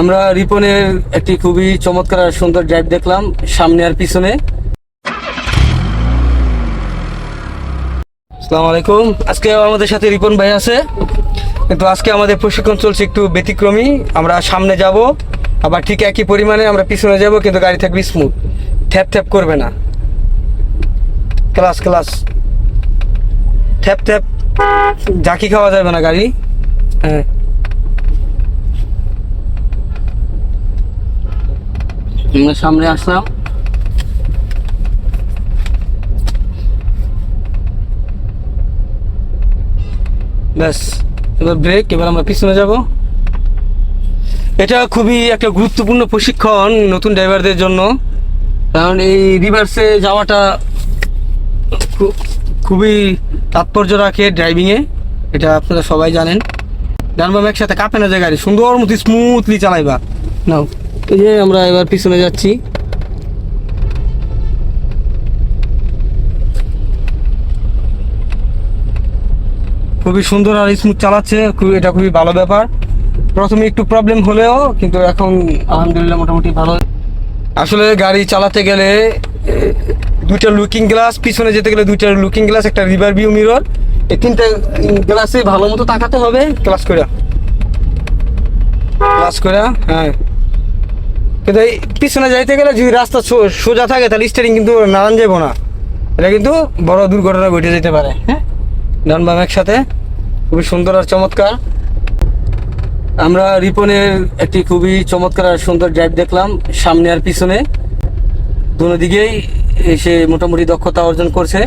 আমরা রিপনের একটি খুবই চমৎকার আর সুন্দর ড্রাইভ দেখলাম সামনে আর পিছনে। আসসালামু আলাইকুম। আজকে আমাদের সাথে রিপন ভাই আছে, কিন্তু আজকে আমাদের প্রশিক্ষণ চলছে একটু ব্যতিক্রমী। আমরা সামনে যাব, আবার ঠিক একই পরিমাণে আমরা পিছনে যাব, কিন্তু গাড়ি থাকবে স্মুথ, থ্যাপ থ্যাপ করবে না। ক্লাস ক্লাস থ্যাপ থ্যাপ ঝাঁকি খাওয়া যাবে না গাড়ি। হ্যাঁ, আমরা সামনে আসলাম। ব্যাস, এবার ব্রেক, এবার আমরা পিছনে যাব। এটা খুবই একটা গুরুত্বপূর্ণ প্রশিক্ষণ নতুন ড্রাইভারদের জন্য, কারণ এই রিভার্সে যাওয়াটা খুবই তাৎপর্য রাখে ড্রাইভিংয়ে, এটা আপনারা সবাই জানেন। ডান বাম একসাথে কাঁপে না যে গাড়ি, সুন্দর মতো স্মুথলি চালাইবা। নাও, এই যে আমরা এবার পিছনে যাচ্ছি। খুবই সুন্দর আর স্মুথ চালাচ্ছে, এটা খুবই ভালো ব্যাপার। প্রথমে একটু প্রবলেম হলেও কিন্তু এখন আলহামদুলিল্লাহ মোটামুটি ভালো। আসলে গাড়ি চালাতে গেলে দুইটা লুকিং গ্লাস, পিছনে যেতে গেলে দুইটা লুকিং গ্লাস, একটা রিভার ভিউ মিরর, এই তিনটা গ্লাসে ভালো মতো তাকাতে হবে। ক্লাস করে হ্যাঁ, কিন্তু এই পিছনে যাইতে গেলে যদি রাস্তা সোজা থাকে তাহলে স্টিয়ারিং কিন্তু নাড়ান যাবো না, এটা কিন্তু বড় দুর্ঘটনা ঘটে যেতে পারে। হ্যাঁ, ডান বাম একসাথে, খুবই সুন্দর আর চমৎকার। আমরা রিপনের একটি খুবই চমৎকার আর সুন্দর ড্রাইভ দেখলাম সামনে আর পিছনে, দুনো দিকেই এসে মোটামুটি দক্ষতা অর্জন করছে।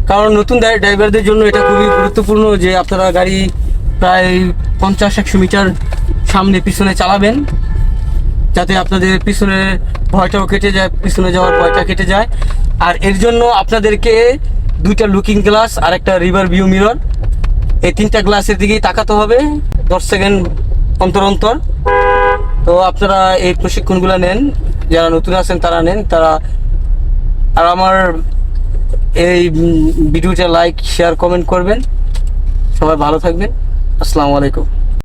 কারণ নতুন ড্রাইভারদের জন্য এটা খুবই গুরুত্বপূর্ণ যে আপনারা গাড়ি প্রায় 50-100 মিটার সামনে পিছনে চালাবেন, যাতে আপনাদের পিছনে ভয়টাও কেটে যায়, পিছনে যাওয়ার ভয়টা কেটে যায়। আর এর জন্য আপনাদেরকে দুইটা লুকিং গ্লাস আর একটা রিভার ভিউ মিরর, এই তিনটা গ্লাসের দিকেই তাকাতে হবে 10 সেকেন্ড অন্তর অন্তর। তো আপনারা এই প্রশিক্ষণগুলো নেন, যারা নতুন আছেন তারা নেন, তারা। আর আমার এই ভিডিওটা লাইক, শেয়ার, কমেন্ট করবেন। সবাই ভালো থাকবেন। আসসালামু আলাইকুম।